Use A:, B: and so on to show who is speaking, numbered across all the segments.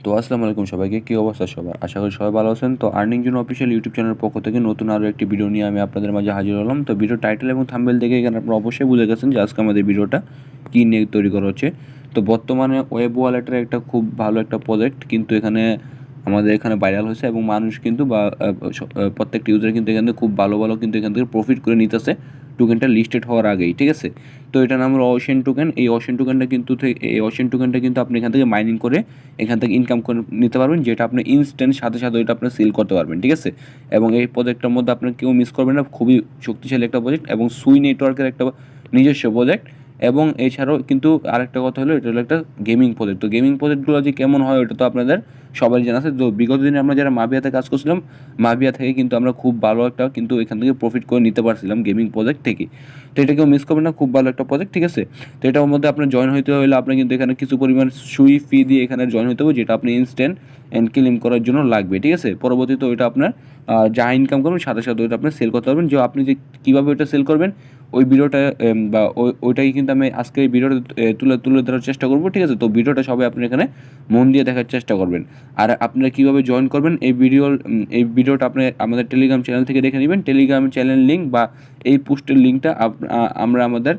A: তো আসসালামু আলাইকুম সবাইকে, কী অবস্থা সবার? আশা করি সবাই ভালো আছেন। তো আর্নিং জোন অফিসিয়াল ইউটিউব চ্যানেলের পক্ষ থেকে নতুন আরও একটি ভিডিও নিয়ে আমি আপনাদের মাঝে হাজির হলাম। তো ভিডিও টাইটেল এবং থাম্বনেল দেখে এখানে আপনারা অবশ্যই বুঝে গেছেন যে আজকে আমাদের ভিডিওটা কী নিয়ে তৈরি করা হচ্ছে। তো বর্তমানে ওয়েব ওয়ালেটের একটা খুব ভালো একটা প্রজেক্ট কিন্তু এখানে আমাদের এখানে ভাইরাল হয়েছে এবং মানুষ কিন্তু বা প্রত্যেকটা ইউজার কিন্তু এখান থেকে খুব ভালো ভালো কিন্তু এখান থেকে প্রফিট করে নিতেছে টোকেনটা লিস্টেড হওয়ার আগেই, ঠিক আছে? তো এটার নাম হলো ওশেন টোকেন। এই ওশেন টোকেনটা কিন্তু আপনি এখান থেকে মাইনিং করে এখান থেকে ইনকাম করে নিতে পারবেন, যেটা আপনি ইনস্ট্যান্ট সাথে সাথে ওইটা আপনি সেল করতে পারবেন, ঠিক আছে? এবং এই প্রজেক্টটার মধ্যে আপনার কেউ মিস করবেন না, খুবই শক্তিশালী একটা প্রজেক্ট এবং সুই নেটওয়ার্কের একটা নিজস্ব প্রজেক্ট। এবং এছাড়াও কিন্তু আরেকটা কথা হলো, এটা হলো একটা গেমিং প্রজেক্ট। তো গেমিং প্রজেক্টগুলো যে কেমন হয় ওটা তো আপনাদের সবাই জানা আছে। তো বিগত দিনে আমরা যারা মাবিয়াতে কাজ করছিলাম, মাবিয়া থেকে কিন্তু আমরা খুব ভালো একটা কিন্তু এখান থেকে প্রফিট করে নিতে পারছিলাম গেমিং প্রজেক্ট থেকে। তো এটা কেউ মিস করবেন না, খুব ভালো একটা প্রজেক্ট, ঠিক আছে? তো এটার মধ্যে আপনার জয়েন হইতে হলে আপনার কিন্তু এখানে কিছু পরিমাণ সুই ফি দিয়ে এখানে জয়েন হতে হবে, যেটা আপনি ইনস্ট্যান্ট অ্যান্ড ক্লেম করার জন্য লাগবে, ঠিক আছে? পরবর্তীতে ওইটা আপনার যা ইনকাম করবেন সাথে সাথে ওইটা আপনি সেল করতে পারবেন। যে আপনি যে কীভাবে ওইটা সেল করবেন ওই ভিডিওটা বা ওইটাই কিন্তু আমি আজকে এই ভিডিওটা তুলে ধরার চেষ্টা করবো, ঠিক আছে? তো ভিডিওটা সবাই আপনি এখানে মন দিয়ে দেখার চেষ্টা করবেন। আর আপনারা কীভাবে জয়েন করবেন এই ভিডিওটা আপনি আমাদের টেলিগ্রাম চ্যানেল থেকে দেখে নেবেন। টেলিগ্রাম চ্যানেল লিঙ্ক বা এই পোস্টের লিঙ্কটা আমরা আমাদের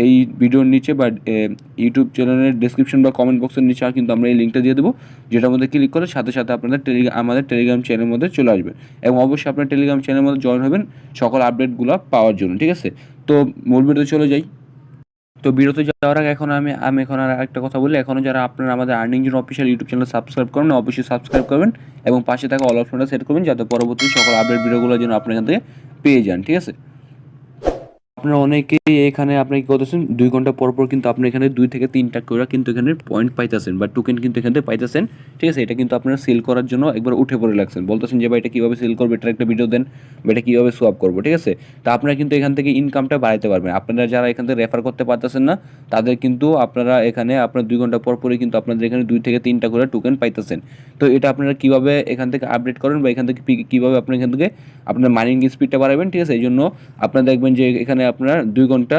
A: এই ভিডিওর নিচে বা ইউটিউব চ্যানেলের ডেসক্রিপশন বা কমেন্ট বক্সের নিচে কিন্তু আমরা এই লিঙ্কটা দিয়ে দেবো, যেটার মধ্যে ক্লিক করে সাথে সাথে আপনাদের আমাদের টেলিগ্রাম চ্যানেলের মধ্যে চলে আসবেন। এবং অবশ্যই আপনার টেলিগ্রাম চ্যানেলের মধ্যে জয়েন হবেন সকল আপডেটগুলো পাওয়ার জন্য, ঠিক আছে? তো মূল ভিডিওতে চলে যাই। তো বিরতি যাওয়ার আগে আমি এখন আর একটা কথা বলি। এখনও যারা আপনারা আমাদের earning zone official YouTube channel subscribe করেন, অবশ্যই সাবস্ক্রাইব করবেন এবং পাশে থাকা অল অপশনটা সেট করবেন, যাতে পরবর্তী সকল আপডেট ভিডিওগুলো যেন আপনি এখান থেকে পেয়ে যান, ঠিক আছে? আপনারা অনেকেই এখানে আপনি কি করতেছেন 2 ঘন্টা পর পর কিন্তু আপনি এখানে 2 থেকে 3টা করে কিন্তু এখানে পয়েন্ট পাইতেছেন বা টোকেন কিন্তু এখান থেকে পাইতেছেন, ঠিক আছে? এটা কিন্তু আপনারা সেল করার জন্য একবার উঠে পড়ে লাগছেন, বলতেছেন যে ভাই এটা কীভাবে সেল করবো, এটার একটা ভিডিও দেন বা এটা কীভাবে সোয়াপ করবো, ঠিক আছে? তা আপনারা কিন্তু এখান থেকে ইনকামটা বাড়াতে পারবেন। আপনারা যারা এখান থেকে রেফার করতে পারতেছেন না তাদের কিন্তু আপনারা এখানে আপনার 2 ঘন্টা পর পরই কিন্তু আপনাদের এখানে 2 থেকে 3টা করে টোকেন পাইতেছেন। তো এটা আপনারা কীভাবে এখান থেকে আপডেট করেন বা এখান থেকে কীভাবে আপনি এখান থেকে আপনার মাইনিং স্পিডটা বাড়াবেন, ঠিক আছে? এই জন্য আপনারা দেখবেন যে এখানে আপনার 2 ঘন্টা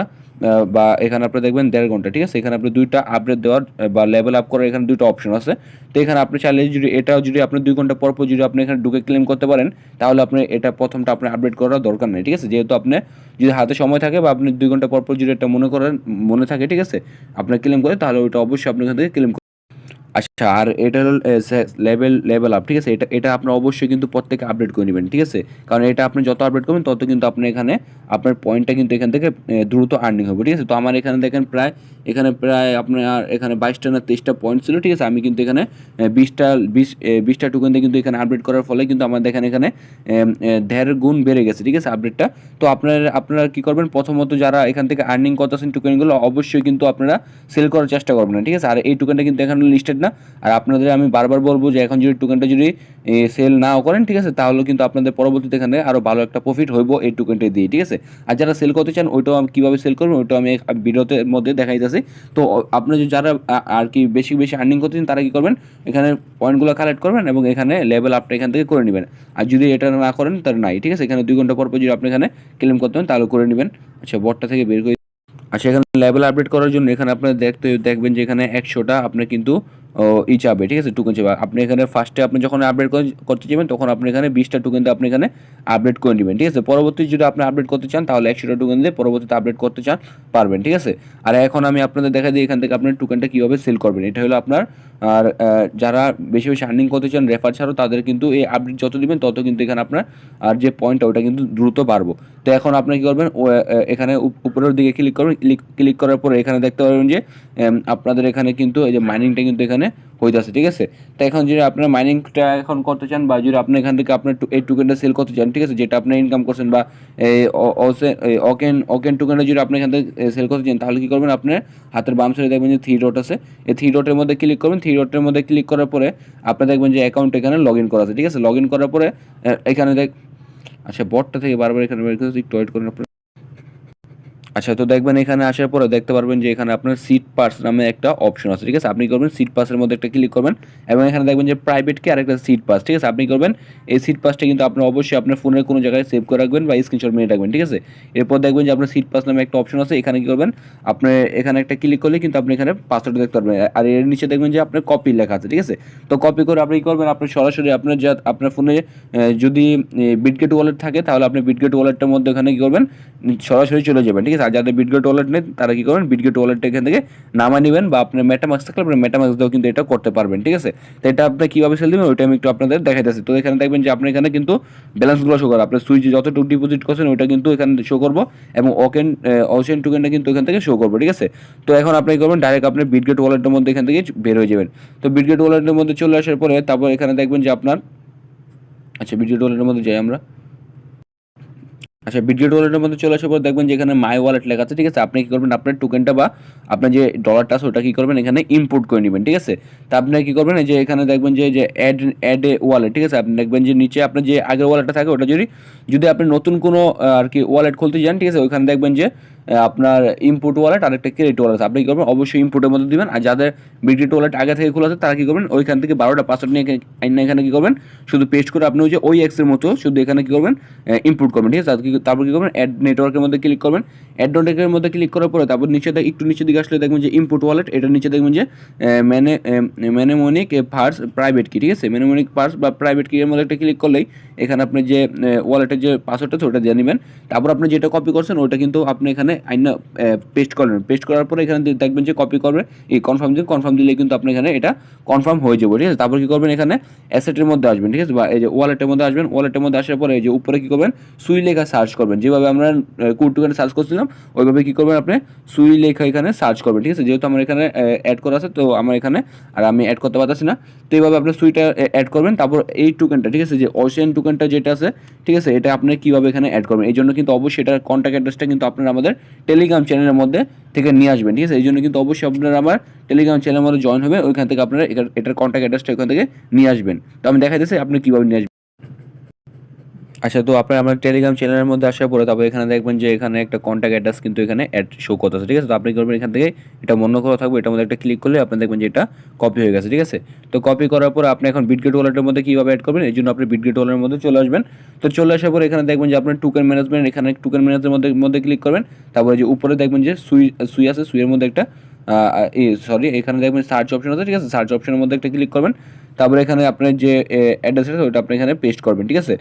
A: বা এখানে আপনি দেখবেন 1.5 ঘন্টা, ঠিক আছে? এখানে আপনি 2টা আপডেট দেওয়ার বা লেভেল আপ করার এখানে 2টা অপশন আছে। তো এখানে আপনি চাইলে যদি আপনি 2 ঘন্টা পর পর যদি আপনি এখানে ঢুকে ক্লেম করতে পারেন, তাহলে আপনি এটা প্রথমটা আপনার আপডেট করার দরকার নেই, ঠিক আছে? যেহেতু আপনি যদি হাতে সময় থাকে বা আপনি 2 ঘন্টা পর পর যদি এটা মনে থাকে, ঠিক আছে, আপনার ক্লেম করে, তাহলে ওইটা অবশ্যই আপনি এখান থেকে ক্লেম। আচ্ছা, আর এটা হলো লেভেল আপ, ঠিক আছে? এটা আপনার অবশ্যই কিন্তু প্রত্যেকে আপডেট করে নেবেন, ঠিক আছে? কারণ এটা আপনি যত আপডেট করবেন তত কিন্তু আপনি এখানে আপনার পয়েন্টটা কিন্তু এখান থেকে দ্রুত আর্নিং হবে, ঠিক আছে? তো আমার এখানে দেখেন প্রায় আপনার এখানে 22টা না 23টা পয়েন্ট ছিল, ঠিক আছে? আমি কিন্তু এখানে 20টা টোকেন দিয়ে কিন্তু এখানে আপডেট করার ফলে কিন্তু আমার দেখেন এখানে 1.5 গুণ বেড়ে গেছে, ঠিক আছে, আপডেটটা। তো আপনারা কী করবেন, প্রথমত যারা এখান থেকে আর্নিং করতেছেন টোকেনগুলো অবশ্যই কিন্তু আপনারা সেল করার চেষ্টা করবেন না, ঠিক আছে? আর এই টোকেনটা কিন্তু এখানে লিস্টেড না। আর আপনাদের আমি বারবার বলবো যে এখন যদি টোকেনটা যদি সেল নাও করেন, ঠিক আছে, তাহলে কিন্তু আপনাদের পরবর্তীতে এখানে আরও ভালো একটা প্রফিট হইব এই টোকেনটা দিয়ে, ঠিক আছে? আর যারা সেল করতে চান ওইটাও আমি কীভাবে সেল করবেন ওইটাও আমি ভিডিওতে মধ্যে দেখাইতেছি। তো আপনি যারা আর কি বেশি বেশি আর্নিং করতে চান তারা কী করবেন, এখানে পয়েন্টগুলো কালেক্ট করবেন এবং এখানে লেভেল আপটা এখান থেকে করে নেবেন। আর যদি এটা না করেন তাহলে নাই, ঠিক আছে? এখানে 2 ঘন্টা পর যদি আপনি এখানে ক্লেম করতে পারেন তাহলে করে নেবেন। আচ্ছা, বটটা থেকে বের করে। আচ্ছা, এখানে লেভেল আপডেট করার জন্য এখানে আপনার দেখবেন যে এখানে 100টা আপনার কিন্তু চাবে, ঠিক আছে, টোকেন চাবে। আপনি এখানে ফার্স্টে আপনি যখন আপডেট করতে যাবেন তখন আপনি এখানে 20টা টোকেন দিয়ে আপনি এখানে আপডেট করে নেবেন, ঠিক আছে? পরবর্তী যদি আপনি আপডেট করতে চান তাহলে 100টা টোকেন দিয়ে পরবর্তীতে আপডেট করতে চান পারবেন, ঠিক আছে? আর এখন আমি আপনাদের দেখা দিই এখান থেকে আপনার টোকেনটা কীভাবে সেল করবেন। এটা হলো আপনার আর যারা বেশি বেশি আর্নিং করতে চান রেফার ছাড়াও তাদের কিন্তু এই আপডেট যত দিবেন তত কিন্তু এখানে আপনার আর যে পয়েন্টটা ওটা কিন্তু দ্রুত বাড়বো। তো এখন আপনি কী করবেন, এখানে উপরের দিকে ক্লিক করবেন। ক্লিক করার পরে এখানে দেখতে পারবেন যে আপনাদের এখানে কিন্তু এই যে মাইনিংটা কিন্তু এখানে হইতেছে, ঠিক আছে? তো এখন যদি আপনার মাইনিংটা এখন করতে চান বা যদি আপনি এখান থেকে আপনার এই টোকেনটা সেল করতে চান, ঠিক আছে, যেটা আপনি ইনকাম করছেন বা এই ওকেন টোকেনটা যদি আপনি এখান থেকে সেল করতে চান, তাহলে কী করবেন, আপনার হাতের বাম সাইডে দেখবেন যে 3 ডট আছে। এই 3 ডটের মধ্যে ক্লিক করবেন। 3 ডটের মধ্যে ক্লিক করার পরে আপনি দেখবেন যে অ্যাকাউন্ট এখানে লগ ইন করা আছে, ঠিক আছে? লগ ইন করার পরে এখানে আচ্ছা, বটটা থেকে বারবার এখানে বের করতে একটু ওয়েট করেন আপনার। আচ্ছা, তো দেখবেন এখানে আসার পরে দেখতে পারবেন যে এখানে আপনার সিট পাস নামে একটা অপশন আছে, ঠিক আছে? আপনি কি করবেন সিট পাসের মধ্যে একটা ক্লিক করবেন এবং এখানে দেখবেন যে প্রাইভেট কি আরেকটা সিট পাস, ঠিক আছে? আপনি কি করবেন এই সিট পাসটা কিন্তু আপনি অবশ্যই আপনার ফোনের কোনো জায়গায় সেভ করে রাখবেন বা স্ক্রিনশট মেরে রাখবেন, ঠিক আছে? এরপর দেখবেন যে আপনার সিট পাস নামে একটা অপশন আছে, এখানে কি করবেন আপনি এখানে একটা ক্লিক করলে কিন্তু আপনি এখানে পাসওয়ার্ড দেখতে পারবেন আর এর নিচে দেখবেন যে আপনার কপি লেখা আছে, ঠিক আছে? তো কপি করে আপনি কি করবেন আপনি সরাসরি আপনার যা আপনার ফোনে যদি বিটগেট ওয়ালেট থাকে তাহলে আপনি বিটগেট ওয়ালেটটার মধ্যে ওখানে কি করবেন সরাসরি চলে যাবেন, ঠিক আছে? আর যাদের বিটগেট ওয়ালেট নেই তারা কি করবেন বিটগেট ওয়ালেটটা এখান থেকে নামায় নেবেন বা আপনার মেটামাক্স থাকলে আপনার মেটামাক্স দিয়েও কিন্তু এটা করতে পারবেন, ঠিক আছে? তো এটা আপনি কীভাবে সেল দেবেন ওইটা আমি একটু আপনাদের দেখাইতেছি। তো এখানে দেখবেন যে আপনার এখানে কিন্তু ব্যালেন্সগুলো শো করে আপনার সুইচে যতটুকু ডিপোজিট করছেন ওইটা কিন্তু এখানে শো করবো এবং ওশেন টোকেনটা কিন্তু এখান থেকে শো করবো, ঠিক আছে? তো এখন আপনি কি করবেন ডাইরেক্ট আপনি বিটগেট ওয়ালেটের মধ্যে এখান থেকে বের হয়ে যাবেন। তো বিটগেট ওয়ালেটের মধ্যে চলে আসার পরে তারপর এখানে দেখবেন যে আপনার আচ্ছা বিটগেট ওয়ালেটের মধ্যে যাই আমরা। আচ্ছা, বিটগেট ওয়ালেটের মধ্যে চলে আসার পর দেখবেন যে এখানে মাই ওয়ালেট লেখা আছে, ঠিক আছে? আপনি কী করবেন আপনার টোকেনটা বা আপনার যে ডলারটা আছে ওটা কী করবেন এখানে ইম্পোর্ট করে নেবেন, ঠিক আছে? তা আপনি কী করবেন এই যে এখানে দেখবেন যে অ্যাড এ ওয়ালেট, ঠিক আছে? আপনি দেখবেন যে নিচে আপনার যে আগের ওয়ালেটটা থাকে ওটা যদি যদি আপনি নতুন কোনো আর কি ওয়ালেট খুলতে যান, ঠিক আছে? ওইখানে দেখবেন যে আপনার ইনপুট ওয়ালেট আর একটা ক্রেডিট ওয়ালেট আপনি কী করবেন অবশ্যই ইনপুটের মধ্যে দিবেন আর যাদের বিটগেট ওয়ালেট আগে থেকে খোলা আছে তারা কী করবেন ওইখান থেকে 12টা পাসওয়ার্ড নিয়ে এখানে কী করবেন শুধু পেস্ট করে আপনি ওই যে ওই এক্সের মতো শুধু এখানে কী করবেন ইনপুট করবেন, ঠিক আছে? তারপর কী করবেন অ্যাড নেটওয়ার্কের মধ্যে ক্লিক করবেন। অ্যাড নেটওয়ার্কের মধ্যে ক্লিক করার পরে তারপর নিচে একটু নিচের দিকে আসলে দেখবেন যে ইনপুট ওয়ালেট এটার নিচে দেখবেন যে ম্যানেমনিক পার্স প্রাইভেট কি, ঠিক আছে? ম্যানেমনিক পার্স বা প্রাইভেট কি এর মধ্যে একটা ক্লিক করলেই এখানে আপনি যে ওয়ালেটের যে পাসওয়ার্ডটা আছে ওটা দিয়ে নেবেন। তারপর আপনি যেটা কপি করছেন ওটা কিন্তু আপনি এখানে আইনা পেস্ট করবেন। পেস্ট করার পরে এখানে দেখবেন যে কপি করবে এই কনফার্ম দিলে কিন্তু আপনি এখানে এটা কনফার্ম হয়ে যাবে, ঠিক আছে? তারপর কী করবেন এখানে অ্যাসেটের মধ্যে আসবেন, ঠিক আছে? বা এই যে ওয়ালেটের মধ্যে আসবেন। ওয়ালেটের মধ্যে আসার পরে এই যে উপরে কী করবেন সুই লেখা সার্চ করবেন, যেভাবে আমরা কোড টোকেনে সার্চ করছিলাম ওইভাবে কী করবেন আপনি সুই লেখা এখানে সার্চ করবেন, ঠিক আছে? যেহেতু আমার এখানে অ্যাড করা আছে তো আমার এখানে আর আমি অ্যাড করতে পারতেছি না, তো এইভাবে আপনি সুইটা অ্যাড করবেন। তারপর এই টোকেনটা, ঠিক আছে? যে ওশেন টোকেনটা যেটা আছে, ঠিক আছে? এটা আপনি কীভাবে এখানে অ্যাড করবেন এই জন্য কিন্তু অবশ্যই এটার কন্ট্যাক্ট অ্যাড্রেসটা কিন্তু আপনারা আমাদের টেলিগ্রাম চ্যানেলের মধ্যে থেকে নিয়ে আসবেন, ঠিক আছে? এই জন্য কিন্তু অবশ্যই আপনারা আমার টেলিগ্রাম চ্যানেলের মধ্যে জয়েন হবে, ওইখান থেকে আপনারা এটার কন্ট্যাক্ট অ্যাড্রেসটা ওখান থেকে নিয়ে আসবেন। তো আমি দেখাইতেছি আপনি কীভাবে নিয়ে আসবেন। আচ্ছা, তো আপনার আমার টেলিগ্রাম চ্যানেলের মধ্যে আসার পরে তারপর এখানে দেখবেন যে এখানে একটা কন্ট্যাক্ট অ্যাড্রেস কিন্তু এখানে অ্যাড শো করতেছে, ঠিক আছে? তো আপনি করবেন এখান থেকে এটা বন্ধ করা থাকবে এটার মধ্যে একটা ক্লিক করলে আপনি দেখবেন যে এটা কপি হয়ে গেছে, ঠিক আছে? তো কপি করার পর আপনি এখন বিটগেট ওয়ালেটের মধ্যে কীভাবে অ্যাড করবেন এই জন্য আপনি বিটগেট ওয়ালেটের মধ্যে চলে আসবেন। তো চলে আসার পর এখানে দেখবেন যে আপনার টোকেন ম্যানেজমেন্ট এখানে টোকেন ম্যানেজমেন্টের মধ্যে ক্লিক করবেন। তারপরে যে উপরে দেখবেন যে সুই আছে সুইয়ের মধ্যে একটা এখানে দেখবেন সার্চ অপশন আছে, ঠিক আছে? সার্চ অপশনের মধ্যে একটা ক্লিক করবেন। তারপরে এখানে আপনার যে অ্যাড্রেস আছে ওটা আপনি এখানে পেস্ট করবেন, ঠিক আছে?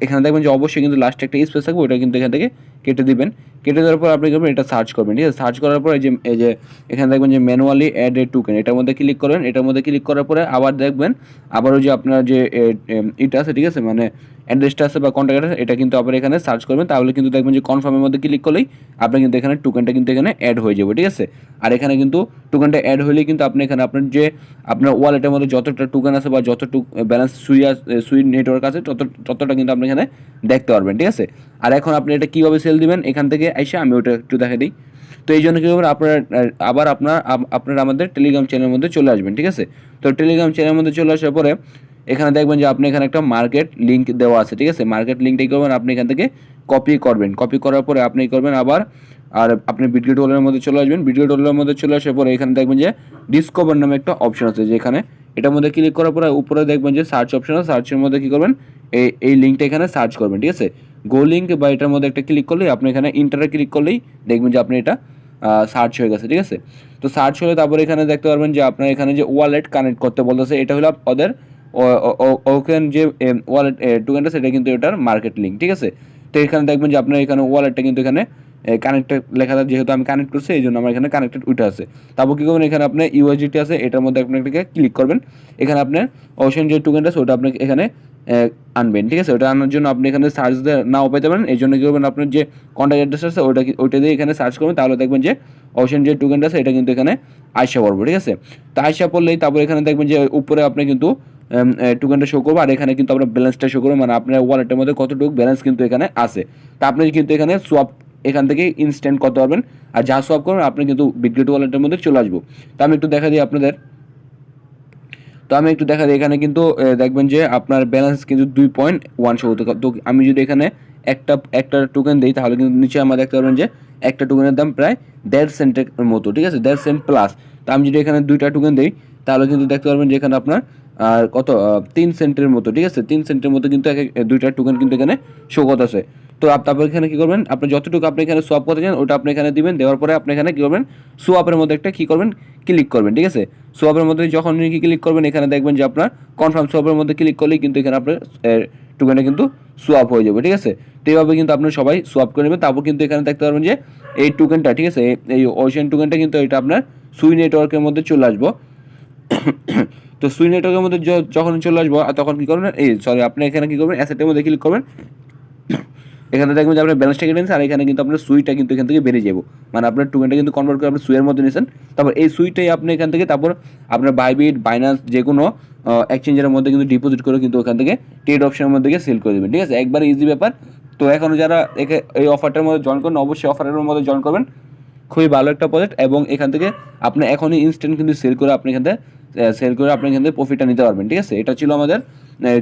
A: এখানে দেখবেন যে অবশ্যই কিন্তু লাস্টে একটা স্পেস থাকবে ওটা কিন্তু এখান থেকে কেটে দিবেন। কেটে দেওয়ার পর আপনি করবেন এটা সার্চ করবেন, ঠিক আছে? সার্চ করার পর এই যে এখানে দেখবেন যে ম্যানুয়ালি অ্যাড এ টোকেন এটার মধ্যে ক্লিক করবেন। এটার মধ্যে ক্লিক করার পরে আবার দেখবেন আবারও যে আপনার যে এটা আছে, ঠিক আছে? মানে অ্যাড্রেসটা আছে বা কন্ট্যাক্ট আছে এটা কিন্তু আবার এখানে সার্চ করবেন, তাহলে কিন্তু দেখবেন যে কনফার্মের মধ্যে ক্লিক করলেই আপনি কিন্তু এখানে টোকেনটা কিন্তু এখানে অ্যাড হয়ে যাবে, ঠিক আছে? আর এখানে কিন্তু টোকেনটা অ্যাড হলেই কিন্তু আপনি এখানে আপনার যে আপনার ওয়ালেটের মধ্যে যতটা টোকেন আছে বা যতটুকু ব্যালেন্স সুই নেটওয়ার্ক আছে ততটা কিন্তু আপনি এখানে দেখতে পারবেন, ঠিক আছে? আর এখন আপনি এটা কীভাবে সেল দিবেন এখান থেকে এসে আমি ওটা একটু দেখাই দিই। তো এই জন্য কী করবেন আপনারা আপনারা আমাদের টেলিগ্রাম চ্যানেলের মধ্যে চলে আসবেন, ঠিক আছে? তো টেলিগ্রাম চ্যানেলের মধ্যে চলে আসার পরে এখানে দেখবেন যে আপনি এখানে একটা মার্কেট লিঙ্ক দেওয়া আছে, ঠিক আছে? মার্কেট লিঙ্কটাই করবেন আপনি এখান থেকে কপি করবেন। কপি করার পরে আপনি করবেন আবার আর আপনি বিটগেট ওয়ালেটের মধ্যে চলে আসবেন। বিটগেট ওয়ালেটের মধ্যে চলে আসার পরে এখানে দেখবেন যে ডিসকভার নামে একটা অপশন আছে, যেখানে এটার মধ্যে ক্লিক করার পরে উপরে দেখবেন যে সার্চ অপশন আছে। সার্চের মধ্যে কী করবেন এই লিঙ্কটা এখানে সার্চ করবেন, ঠিক আছে? গো লিঙ্ক বা এটার মধ্যে একটা ক্লিক করলেই আপনি এখানে ইন্টারে ক্লিক করলেই দেখবেন যে আপনি এটা সার্চ হয়ে গেছে, ঠিক আছে? তো সার্চ হলে তারপরে এখানে দেখতে পারবেন যে আপনার এখানে যে ওয়ালেট কানেক্ট করতে বলতেছে এটা হলো ওদের ওখানে যে ওয়ালেট টোকেনটা সেটা কিন্তু এটার মার্কেট লিঙ্ক, ঠিক আছে? তো এখানে দেখবেন যে আপনার এখানে ওয়ালেটটা কিন্তু এখানে কানেক্টেড লেখা থাকে, যেহেতু আমি কানেক্ট করছি এই জন্য আমার এখানে কানেক্টেড উঠে আছে। তারপর কী করবেন এখানে আপনার ইউএসডিটি আছে এটার মধ্যে আপনি এটাকে ক্লিক করবেন। এখানে আপনার ওশেন যে টোকেনটা আছে ওটা আপনি এখানে আনবেন, ঠিক আছে? ওটা আনার জন্য আপনি এখানে সার্চ দিয়ে নাও পেতে পারেন, এই জন্য কী করবেন আপনার যে কন্ট্যাক্ট অ্যাড্রেস আছে ওইটা দিয়ে এখানে সার্চ করবেন, তাহলে দেখবেন যে ওশেন যে টোকেনটা আছে এটা কিন্তু এখানে আইসা পড়বে, ঠিক আছে? তো আইসা পড়লেই তারপর এখানে দেখবেন যে উপরে আপনি কিন্তু টোকেনটা শো করবো আর এখানে কিন্তু আপনার ব্যালেন্সটা শো করবো, মানে আপনার ওয়ালেটের মধ্যে কতটুকু ব্যালেন্স কিন্তু এখানে আছে। তা আপনি কিন্তু এখানে সোয়াপ এখান থেকে ইনস্ট্যান্ট করতে পারবেন, আর যা সোয়াপ করবেন আপনি কিন্তু বিটগেট ওয়ালেটের মধ্যে চলে আসবো। তো আমি একটু দেখা দিই আপনাদের। তো আমি একটু দেখা দিই এখানে কিন্তু দেখবেন যে আপনার ব্যালেন্স কিন্তু 2.1 শো হতো। তো আমি যদি এখানে একটা টোকেন দিই তাহলে কিন্তু নিচে আমরা দেখতে পারবেন যে একটা টোকেনের দাম প্রায় 1.5 সেন্টের মতো, ঠিক আছে, 1.5 সেন্ট প্লাস। তো আমি যদি এখানে 2টা টোকেন দিই তাহলে কিন্তু দেখতে পারবেন যে এখানে আপনার কত 3 সেন্টের মতো, ঠিক আছে, 3 সেন্টের মতো কিন্তু 2টা টোকেন কিন্তু এখানে শো করতেছে। তো তারপর এখানে কী করবেন, আপনি যতটুকু আপনি এখানে সোয়াপ করতে চান ওটা আপনি এখানে দিবেন, দেওয়ার পরে আপনি এখানে কী করবেন, সোয়াপের মধ্যে একটা কী করবেন, ক্লিক করবেন, ঠিক আছে। সোয়াপের মধ্যে যখন কি ক্লিক করবেন এখানে দেখবেন যে আপনার কনফার্ম সোয়াপের মধ্যে ক্লিক করলেই কিন্তু এখানে আপনার টোকেনটা কিন্তু সোয়াপ হয়ে যাবে, ঠিক আছে। তো এইভাবে কিন্তু আপনার সবাই সোয়াপ করে নেবেন। তারপর কিন্তু এখানে দেখতে পারবেন যে এই টোকেনটা, ঠিক আছে, এই ওশিয়ান টোকেনটা কিন্তু এটা আপনার সুই নেটওয়ার্কের মধ্যে চলে আসবো। তো সুই নেটওয়ার্কের মধ্যে যখন চলে আসবো তখন কী করবেন, আপনি এখানে কী করবেন, অ্যাসেটের মধ্যে ক্লিক করবেন। এখানে দেখবেন যে আপনার ব্যালেন্সটা কেটে নিয়েছেন আর এখানে কিন্তু আপনার সুইটা কিন্তু এখান থেকে বেরিয়ে যাবো, মানে আপনার টোকেনটা কিন্তু কনভার্ট করে আপনি সুইয়ের মধ্যে নিয়েছেন। তারপর এই সুইটাই আপনি এখান থেকে তারপর আপনার বাইবিট, বাইন্যান্স যে কোনো এক্সচেঞ্জের মধ্যে কিন্তু ডিপোজিট করে কিন্তু ওখান থেকে ট্রেড অপশনের মধ্যে গিয়ে সেল করে দেবেন, ঠিক আছে, একবারে ইজি ব্যাপার। তো এখনও যারা এই অফারটার মধ্যে জয়েন করেন অবশ্যই অফারের মধ্যে জয়েন করবেন, খুবই ভালো একটা প্রজেক্ট। এবং এখান থেকে আপনি এখনই ইনস্ট্যান্ট কিন্তু সেল করে আপনি এখান থেকে প্রফিটটা নিতে পারবেন, ঠিক আছে। এটা ছিল আমাদের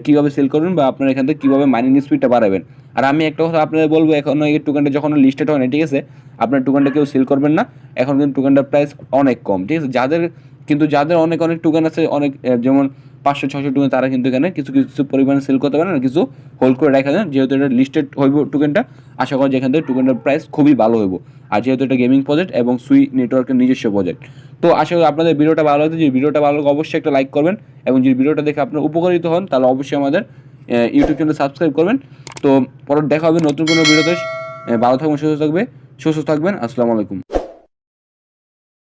A: কীভাবে সেল করবেন বা আপনার এখান থেকে কীভাবে মাইনিং স্পিডটা বাড়াবেন। আর আমি একটা কথা আপনাদের বলবো, এখন এই টোকেনটা যখন লিস্টেড হয় না, ঠিক আছে, আপনার টোকেনটা কেউ সেল করবেন না, এখন কিন্তু টোকেনটার প্রাইস অনেক কম, ঠিক আছে। যাদের অনেক টোকেন আছে, অনেক যেমন 500-600 টোকেন, তারা কিন্তু এখানে কিছু পরিমাণে সেল করতে পারেন আর কিছু হোল্ড করে রাখা যায়, যেহেতু এটা লিস্টেড হইব টোকেনটা। আশা করি যে এখান থেকে টোকেনটার প্রাইস খুবই ভালো হইব, আর যেহেতু এটা গেমিং প্রজেক্ট এবং সুই নেটওয়ার্কের নিজস্ব প্রজেক্ট। তো আশা করি আপনাদের ভিডিওটা ভালো লাগছে। যদি ভিডিওটা ভালো লাগে অবশ্যই একটা লাইক করবেন, এবং যদি ভিডিওটা দেখে আপনার উপকারিত হন তাহলে অবশ্যই আমাদের ইউটিউব চ্যানেল সাবস্ক্রাইব করবেন। তো পরে দেখা হবে নতুন কোনো ভিডিওতে। ভালো থাকবেন, সুস্থ থাকবেন। আসসালামু আলাইকুম।